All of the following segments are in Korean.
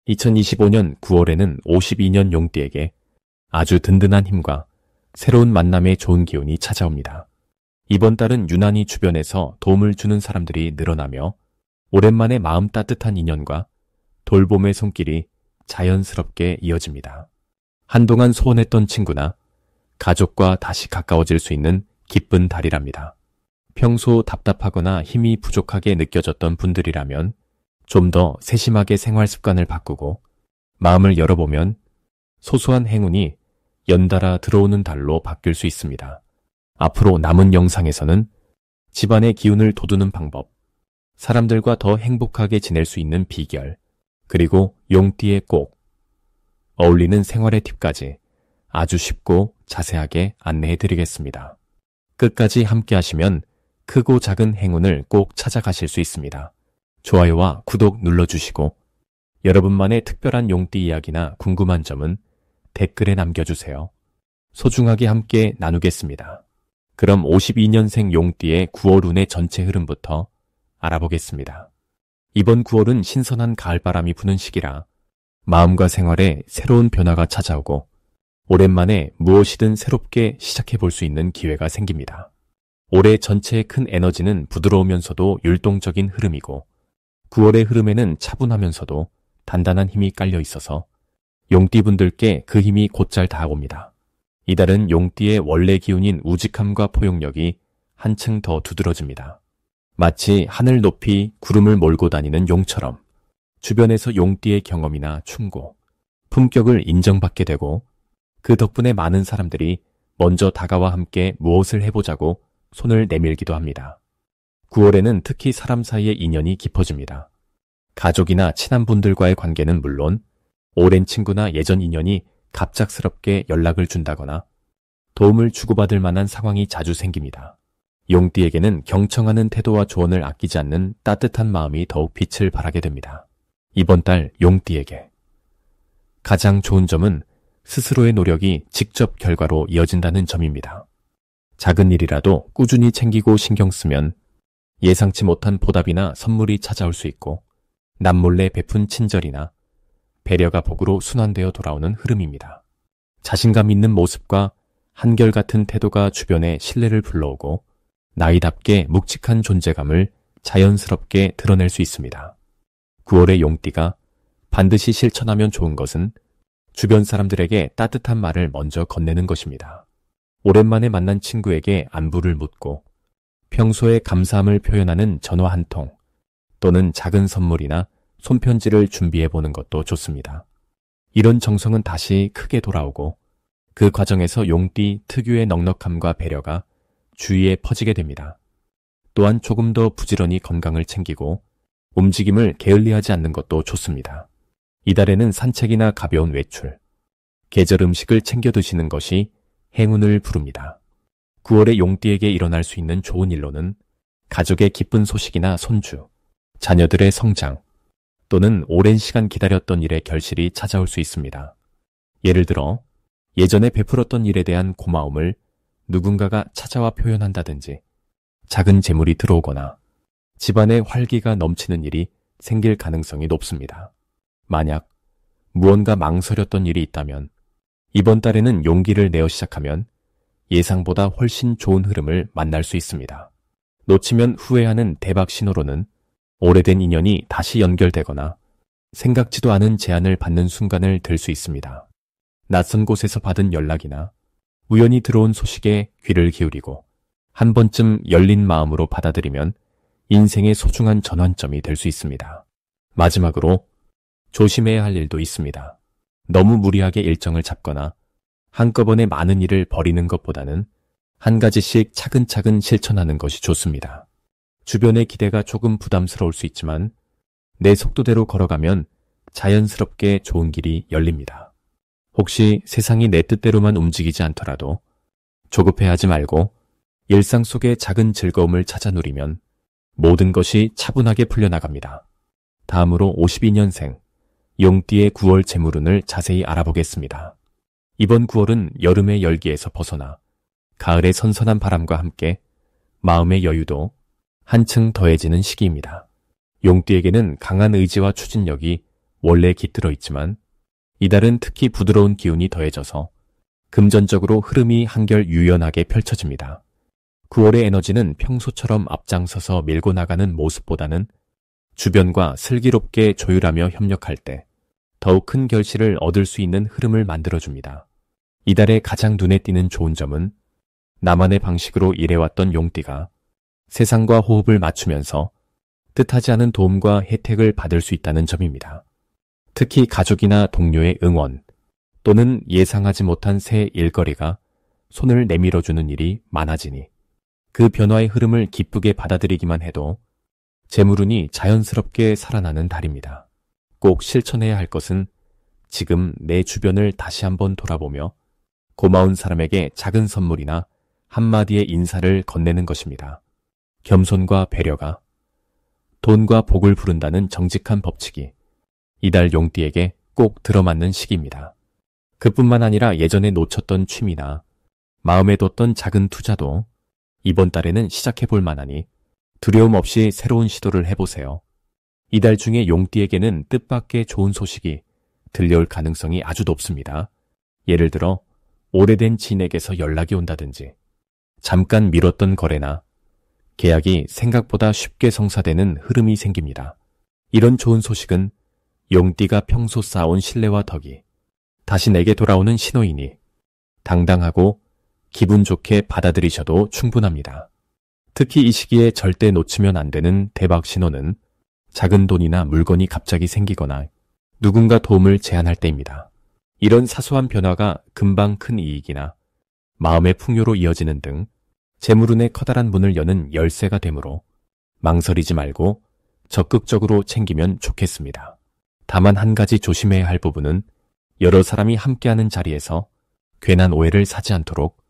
2025년 9월에는 52년 용띠에게 아주 든든한 힘과 새로운 만남의 좋은 기운이 찾아옵니다. 이번 달은 유난히 주변에서 도움을 주는 사람들이 늘어나며 오랜만에 마음 따뜻한 인연과 돌봄의 손길이 자연스럽게 이어집니다. 한동안 소원했던 친구나 가족과 다시 가까워질 수 있는 기쁜 달이랍니다. 평소 답답하거나 힘이 부족하게 느껴졌던 분들이라면 좀 더 세심하게 생활 습관을 바꾸고 마음을 열어보면 소소한 행운이 연달아 들어오는 달로 바뀔 수 있습니다. 앞으로 남은 영상에서는 집안의 기운을 돋우는 방법, 사람들과 더 행복하게 지낼 수 있는 비결, 그리고 용띠에 꼭 어울리는 생활의 팁까지 아주 쉽고 자세하게 안내해 드리겠습니다. 끝까지 함께 하시면 크고 작은 행운을 꼭 찾아가실 수 있습니다. 좋아요와 구독 눌러주시고 여러분만의 특별한 용띠 이야기나 궁금한 점은 댓글에 남겨주세요. 소중하게 함께 나누겠습니다. 그럼 52년생 용띠의 9월 운의 전체 흐름부터 알아보겠습니다. 이번 9월은 신선한 가을바람이 부는 시기라 마음과 생활에 새로운 변화가 찾아오고 오랜만에 무엇이든 새롭게 시작해 볼 수 있는 기회가 생깁니다. 올해 전체의 큰 에너지는 부드러우면서도 율동적인 흐름이고 9월의 흐름에는 차분하면서도 단단한 힘이 깔려 있어서 용띠분들께 그 힘이 곧잘 다가옵니다. 이달은 용띠의 원래 기운인 우직함과 포용력이 한층 더 두드러집니다. 마치 하늘 높이 구름을 몰고 다니는 용처럼 주변에서 용띠의 경험이나 충고, 품격을 인정받게 되고 그 덕분에 많은 사람들이 먼저 다가와 함께 무엇을 해보자고 손을 내밀기도 합니다. 9월에는 특히 사람 사이의 인연이 깊어집니다. 가족이나 친한 분들과의 관계는 물론 오랜 친구나 예전 인연이 갑작스럽게 연락을 준다거나 도움을 주고받을 만한 상황이 자주 생깁니다. 용띠에게는 경청하는 태도와 조언을 아끼지 않는 따뜻한 마음이 더욱 빛을 발하게 됩니다. 이번 달 용띠에게 가장 좋은 점은 스스로의 노력이 직접 결과로 이어진다는 점입니다. 작은 일이라도 꾸준히 챙기고 신경 쓰면 예상치 못한 보답이나 선물이 찾아올 수 있고 남몰래 베푼 친절이나 배려가 복으로 순환되어 돌아오는 흐름입니다. 자신감 있는 모습과 한결같은 태도가 주변에 신뢰를 불러오고 나이답게 묵직한 존재감을 자연스럽게 드러낼 수 있습니다. 9월의 용띠가 반드시 실천하면 좋은 것은 주변 사람들에게 따뜻한 말을 먼저 건네는 것입니다. 오랜만에 만난 친구에게 안부를 묻고 평소에 감사함을 표현하는 전화 한 통 또는 작은 선물이나 손편지를 준비해보는 것도 좋습니다. 이런 정성은 다시 크게 돌아오고 그 과정에서 용띠 특유의 넉넉함과 배려가 주위에 퍼지게 됩니다. 또한 조금 더 부지런히 건강을 챙기고 움직임을 게을리하지 않는 것도 좋습니다. 이달에는 산책이나 가벼운 외출, 계절 음식을 챙겨 드시는 것이 행운을 부릅니다. 9월에 용띠에게 일어날 수 있는 좋은 일로는 가족의 기쁜 소식이나 손주, 자녀들의 성장, 또는 오랜 시간 기다렸던 일의 결실이 찾아올 수 있습니다. 예를 들어 예전에 베풀었던 일에 대한 고마움을 누군가가 찾아와 표현한다든지 작은 재물이 들어오거나 집안에 활기가 넘치는 일이 생길 가능성이 높습니다. 만약 무언가 망설였던 일이 있다면 이번 달에는 용기를 내어 시작하면 예상보다 훨씬 좋은 흐름을 만날 수 있습니다. 놓치면 후회하는 대박 신호로는 오래된 인연이 다시 연결되거나 생각지도 않은 제안을 받는 순간을 들 수 있습니다. 낯선 곳에서 받은 연락이나 우연히 들어온 소식에 귀를 기울이고 한 번쯤 열린 마음으로 받아들이면 인생의 소중한 전환점이 될 수 있습니다. 마지막으로 조심해야 할 일도 있습니다. 너무 무리하게 일정을 잡거나 한꺼번에 많은 일을 벌이는 것보다는 한 가지씩 차근차근 실천하는 것이 좋습니다. 주변의 기대가 조금 부담스러울 수 있지만 내 속도대로 걸어가면 자연스럽게 좋은 길이 열립니다. 혹시 세상이 내 뜻대로만 움직이지 않더라도 조급해하지 말고 일상 속의 작은 즐거움을 찾아 누리면 모든 것이 차분하게 풀려나갑니다. 다음으로 52년생 용띠의 9월 재물운을 자세히 알아보겠습니다. 이번 9월은 여름의 열기에서 벗어나 가을의 선선한 바람과 함께 마음의 여유도 한층 더해지는 시기입니다. 용띠에게는 강한 의지와 추진력이 원래 깃들어 있지만 이달은 특히 부드러운 기운이 더해져서 금전적으로 흐름이 한결 유연하게 펼쳐집니다. 9월의 에너지는 평소처럼 앞장서서 밀고 나가는 모습보다는 주변과 슬기롭게 조율하며 협력할 때 더욱 큰 결실을 얻을 수 있는 흐름을 만들어줍니다. 이달의 가장 눈에 띄는 좋은 점은 나만의 방식으로 일해왔던 용띠가 세상과 호흡을 맞추면서 뜻하지 않은 도움과 혜택을 받을 수 있다는 점입니다. 특히 가족이나 동료의 응원 또는 예상하지 못한 새 일거리가 손을 내밀어주는 일이 많아지니 그 변화의 흐름을 기쁘게 받아들이기만 해도 재물운이 자연스럽게 살아나는 달입니다. 꼭 실천해야 할 것은 지금 내 주변을 다시 한번 돌아보며 고마운 사람에게 작은 선물이나 한마디의 인사를 건네는 것입니다. 겸손과 배려가 돈과 복을 부른다는 정직한 법칙이 이달 용띠에게 꼭 들어맞는 시기입니다. 그뿐만 아니라 예전에 놓쳤던 취미나 마음에 뒀던 작은 투자도 이번 달에는 시작해볼 만하니 두려움 없이 새로운 시도를 해보세요. 이달 중에 용띠에게는 뜻밖의 좋은 소식이 들려올 가능성이 아주 높습니다. 예를 들어 오래된 지인에게서 연락이 온다든지 잠깐 미뤘던 거래나 계약이 생각보다 쉽게 성사되는 흐름이 생깁니다. 이런 좋은 소식은 용띠가 평소 쌓아온 신뢰와 덕이 다시 내게 돌아오는 신호이니 당당하고 기분 좋게 받아들이셔도 충분합니다. 특히 이 시기에 절대 놓치면 안 되는 대박 신호는 작은 돈이나 물건이 갑자기 생기거나 누군가 도움을 제안할 때입니다. 이런 사소한 변화가 금방 큰 이익이나 마음의 풍요로 이어지는 등 재물운의 커다란 문을 여는 열쇠가 되므로 망설이지 말고 적극적으로 챙기면 좋겠습니다. 다만 한 가지 조심해야 할 부분은 여러 사람이 함께하는 자리에서 괜한 오해를 사지 않도록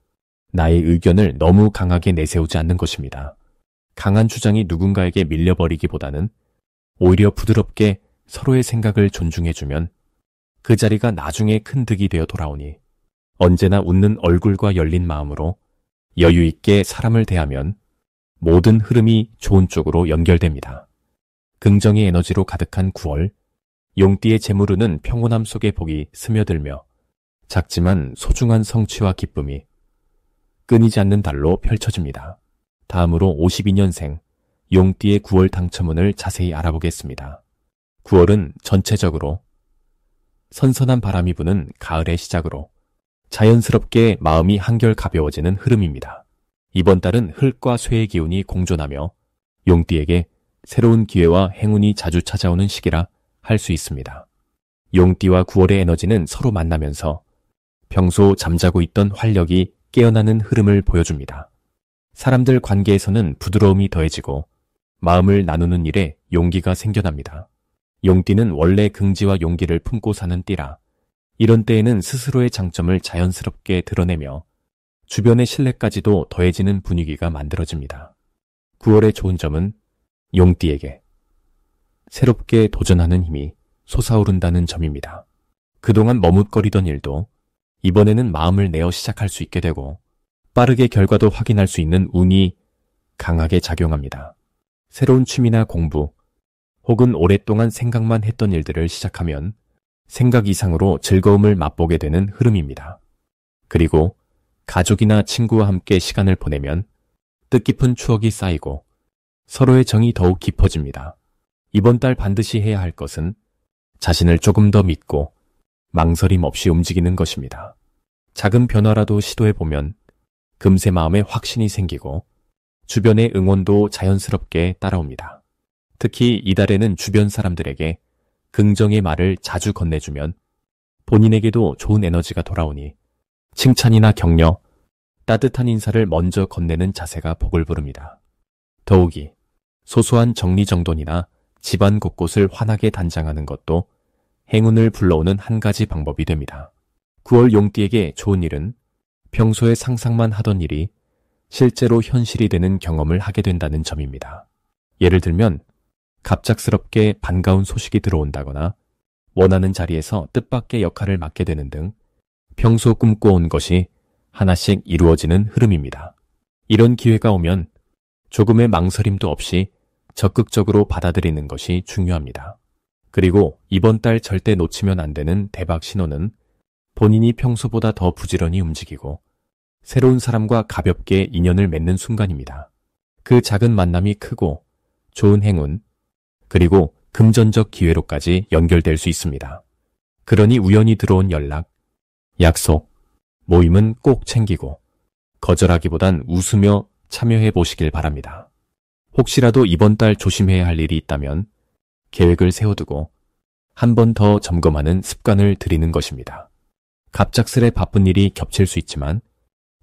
나의 의견을 너무 강하게 내세우지 않는 것입니다. 강한 주장이 누군가에게 밀려버리기보다는 오히려 부드럽게 서로의 생각을 존중해주면 그 자리가 나중에 큰 득이 되어 돌아오니 언제나 웃는 얼굴과 열린 마음으로 여유 있게 사람을 대하면 모든 흐름이 좋은 쪽으로 연결됩니다. 긍정의 에너지로 가득한 9월, 용띠의 재물운은 평온함 속에 복이 스며들며 작지만 소중한 성취와 기쁨이 끊이지 않는 달로 펼쳐집니다. 다음으로 52년생 용띠의 9월 당첨운을 자세히 알아보겠습니다. 9월은 전체적으로 선선한 바람이 부는 가을의 시작으로 자연스럽게 마음이 한결 가벼워지는 흐름입니다. 이번 달은 흙과 쇠의 기운이 공존하며 용띠에게 새로운 기회와 행운이 자주 찾아오는 시기라 할 수 있습니다. 용띠와 9월의 에너지는 서로 만나면서 평소 잠자고 있던 활력이 깨어나는 흐름을 보여줍니다. 사람들 관계에서는 부드러움이 더해지고 마음을 나누는 일에 용기가 생겨납니다. 용띠는 원래 긍지와 용기를 품고 사는 띠라 이런 때에는 스스로의 장점을 자연스럽게 드러내며 주변의 신뢰까지도 더해지는 분위기가 만들어집니다. 9월의 좋은 점은 용띠에게 새롭게 도전하는 힘이 솟아오른다는 점입니다. 그동안 머뭇거리던 일도 이번에는 마음을 내어 시작할 수 있게 되고 빠르게 결과도 확인할 수 있는 운이 강하게 작용합니다. 새로운 취미나 공부 혹은 오랫동안 생각만 했던 일들을 시작하면 생각 이상으로 즐거움을 맛보게 되는 흐름입니다. 그리고 가족이나 친구와 함께 시간을 보내면 뜻깊은 추억이 쌓이고 서로의 정이 더욱 깊어집니다. 이번 달 반드시 해야 할 것은 자신을 조금 더 믿고 망설임 없이 움직이는 것입니다. 작은 변화라도 시도해보면 금세 마음에 확신이 생기고 주변의 응원도 자연스럽게 따라옵니다. 특히 이달에는 주변 사람들에게 긍정의 말을 자주 건네주면 본인에게도 좋은 에너지가 돌아오니 칭찬이나 격려, 따뜻한 인사를 먼저 건네는 자세가 복을 부릅니다. 더욱이 소소한 정리정돈이나 집안 곳곳을 환하게 단장하는 것도 행운을 불러오는 한 가지 방법이 됩니다. 9월 용띠에게 좋은 일은 평소에 상상만 하던 일이 실제로 현실이 되는 경험을 하게 된다는 점입니다. 예를 들면 갑작스럽게 반가운 소식이 들어온다거나 원하는 자리에서 뜻밖의 역할을 맡게 되는 등 평소 꿈꿔온 것이 하나씩 이루어지는 흐름입니다. 이런 기회가 오면 조금의 망설임도 없이 적극적으로 받아들이는 것이 중요합니다. 그리고 이번 달 절대 놓치면 안 되는 대박 신호는 본인이 평소보다 더 부지런히 움직이고 새로운 사람과 가볍게 인연을 맺는 순간입니다. 그 작은 만남이 크고 좋은 행운, 그리고 금전적 기회로까지 연결될 수 있습니다. 그러니 우연히 들어온 연락, 약속, 모임은 꼭 챙기고 거절하기보단 웃으며 참여해 보시길 바랍니다. 혹시라도 이번 달 조심해야 할 일이 있다면 계획을 세워두고 한 번 더 점검하는 습관을 들이는 것입니다. 갑작스레 바쁜 일이 겹칠 수 있지만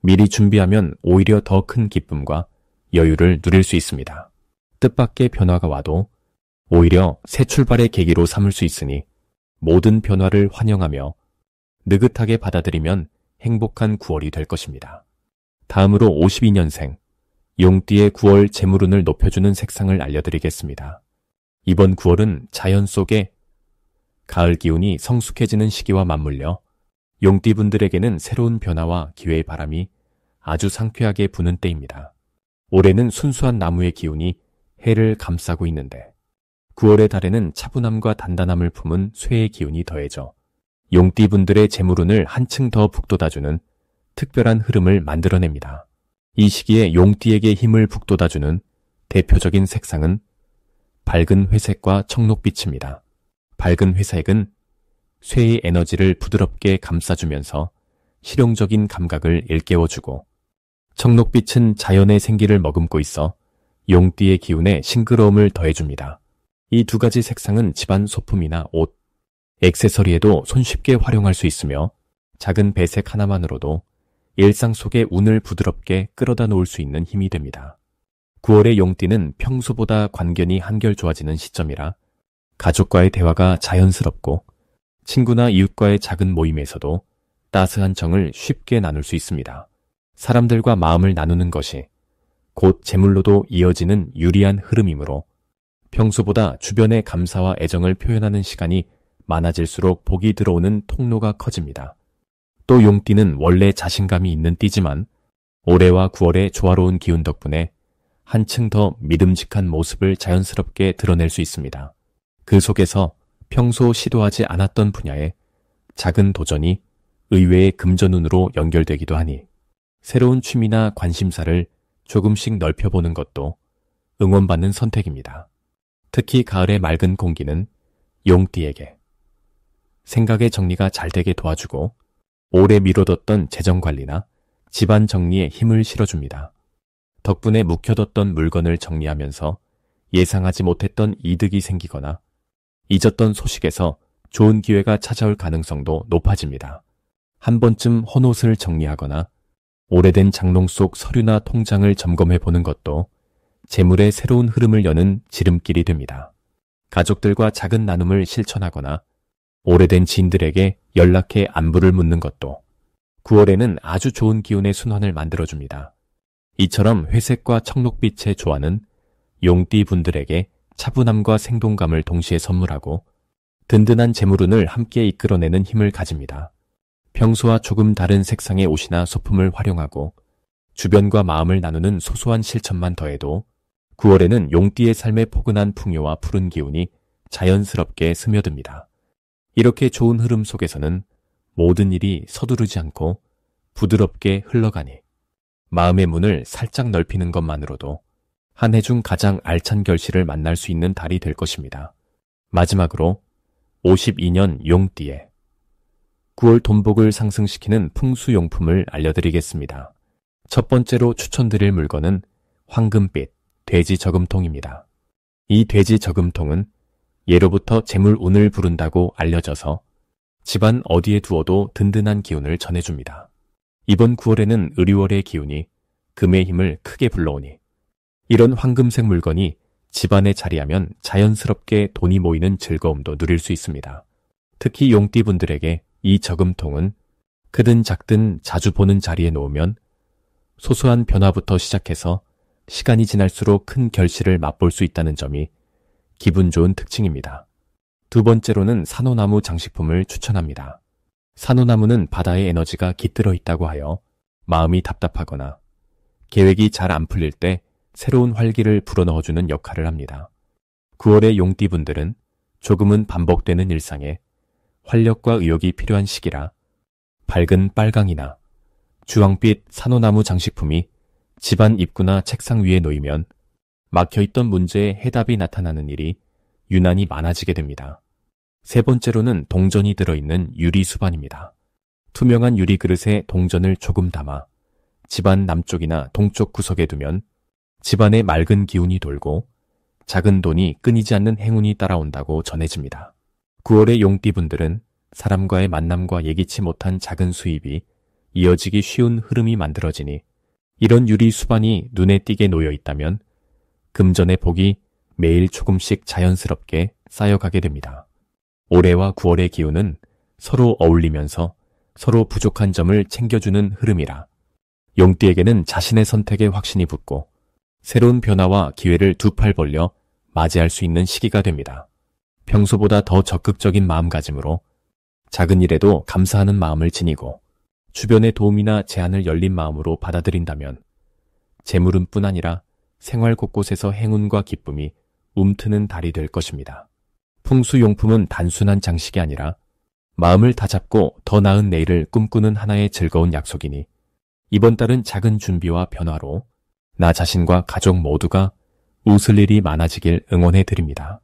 미리 준비하면 오히려 더 큰 기쁨과 여유를 누릴 수 있습니다. 뜻밖의 변화가 와도 오히려 새 출발의 계기로 삼을 수 있으니 모든 변화를 환영하며 느긋하게 받아들이면 행복한 9월이 될 것입니다. 다음으로 52년생 용띠의 9월 재물운을 높여주는 색상을 알려드리겠습니다. 이번 9월은 자연 속에 가을 기운이 성숙해지는 시기와 맞물려 용띠분들에게는 새로운 변화와 기회의 바람이 아주 상쾌하게 부는 때입니다. 올해는 순수한 나무의 기운이 해를 감싸고 있는데 9월의 달에는 차분함과 단단함을 품은 쇠의 기운이 더해져 용띠분들의 재물운을 한층 더 북돋아주는 특별한 흐름을 만들어냅니다. 이 시기에 용띠에게 힘을 북돋아주는 대표적인 색상은 밝은 회색과 청록빛입니다. 밝은 회색은 쇠의 에너지를 부드럽게 감싸주면서 실용적인 감각을 일깨워주고, 청록빛은 자연의 생기를 머금고 있어 용띠의 기운에 싱그러움을 더해줍니다. 이 두 가지 색상은 집안 소품이나 옷, 액세서리에도 손쉽게 활용할 수 있으며 작은 배색 하나만으로도 일상 속의 운을 부드럽게 끌어다 놓을 수 있는 힘이 됩니다. 9월의 용띠는 평소보다 관견이 한결 좋아지는 시점이라 가족과의 대화가 자연스럽고 친구나 이웃과의 작은 모임에서도 따스한 정을 쉽게 나눌 수 있습니다. 사람들과 마음을 나누는 것이 곧 재물로도 이어지는 유리한 흐름이므로 평소보다 주변의 감사와 애정을 표현하는 시간이 많아질수록 복이 들어오는 통로가 커집니다. 또 용띠는 원래 자신감이 있는 띠지만 올해와 9월의 조화로운 기운 덕분에 한층 더 믿음직한 모습을 자연스럽게 드러낼 수 있습니다. 그 속에서 평소 시도하지 않았던 분야에 작은 도전이 의외의 금전운으로 연결되기도 하니 새로운 취미나 관심사를 조금씩 넓혀보는 것도 응원받는 선택입니다. 특히 가을의 맑은 공기는 용띠에게 생각의 정리가 잘 되게 도와주고 오래 미뤄뒀던 재정관리나 집안 정리에 힘을 실어줍니다. 덕분에 묵혀뒀던 물건을 정리하면서 예상하지 못했던 이득이 생기거나 잊었던 소식에서 좋은 기회가 찾아올 가능성도 높아집니다. 한 번쯤 헌옷을 정리하거나 오래된 장롱 속 서류나 통장을 점검해보는 것도 재물의 새로운 흐름을 여는 지름길이 됩니다. 가족들과 작은 나눔을 실천하거나 오래된 지인들에게 연락해 안부를 묻는 것도 9월에는 아주 좋은 기운의 순환을 만들어줍니다. 이처럼 회색과 청록빛의 조화는 용띠 분들에게 차분함과 생동감을 동시에 선물하고 든든한 재물운을 함께 이끌어내는 힘을 가집니다. 평소와 조금 다른 색상의 옷이나 소품을 활용하고 주변과 마음을 나누는 소소한 실천만 더해도 9월에는 용띠의 삶의 포근한 풍요와 푸른 기운이 자연스럽게 스며듭니다. 이렇게 좋은 흐름 속에서는 모든 일이 서두르지 않고 부드럽게 흘러가니 마음의 문을 살짝 넓히는 것만으로도 한 해 중 가장 알찬 결실을 만날 수 있는 달이 될 것입니다. 마지막으로 52년 용띠의 9월 돈복을 상승시키는 풍수용품을 알려드리겠습니다. 첫 번째로 추천드릴 물건은 황금빛 돼지 저금통입니다. 이 돼지 저금통은 예로부터 재물운을 부른다고 알려져서 집안 어디에 두어도 든든한 기운을 전해줍니다. 이번 9월에는 의류월의 기운이 금의 힘을 크게 불러오니 이런 황금색 물건이 집안에 자리하면 자연스럽게 돈이 모이는 즐거움도 누릴 수 있습니다. 특히 용띠분들에게 이 저금통은 크든 작든 자주 보는 자리에 놓으면 소소한 변화부터 시작해서 시간이 지날수록 큰 결실을 맛볼 수 있다는 점이 기분 좋은 특징입니다. 두 번째로는 산호나무 장식품을 추천합니다. 산호나무는 바다의 에너지가 깃들어 있다고 하여 마음이 답답하거나 계획이 잘 안 풀릴 때 새로운 활기를 불어넣어주는 역할을 합니다. 9월의 용띠분들은 조금은 반복되는 일상에 활력과 의욕이 필요한 시기라 밝은 빨강이나 주황빛 산호나무 장식품이 집안 입구나 책상 위에 놓이면 막혀있던 문제에 해답이 나타나는 일이 유난히 많아지게 됩니다. 세 번째로는 동전이 들어있는 유리 수반입니다. 투명한 유리 그릇에 동전을 조금 담아 집안 남쪽이나 동쪽 구석에 두면 집안에 맑은 기운이 돌고 작은 돈이 끊이지 않는 행운이 따라온다고 전해집니다. 9월의 용띠분들은 사람과의 만남과 예기치 못한 작은 수입이 이어지기 쉬운 흐름이 만들어지니 이런 유리 수반이 눈에 띄게 놓여 있다면 금전의 복이 매일 조금씩 자연스럽게 쌓여가게 됩니다. 올해와 9월의 기운은 서로 어울리면서 서로 부족한 점을 챙겨주는 흐름이라 용띠에게는 자신의 선택에 확신이 붙고 새로운 변화와 기회를 두 팔 벌려 맞이할 수 있는 시기가 됩니다. 평소보다 더 적극적인 마음가짐으로 작은 일에도 감사하는 마음을 지니고 주변의 도움이나 제안을 열린 마음으로 받아들인다면 재물운뿐 아니라 생활 곳곳에서 행운과 기쁨이 움트는 달이 될 것입니다. 풍수용품은 단순한 장식이 아니라 마음을 다잡고 더 나은 내일을 꿈꾸는 하나의 즐거운 약속이니 이번 달은 작은 준비와 변화로 나 자신과 가족 모두가 웃을 일이 많아지길 응원해 드립니다.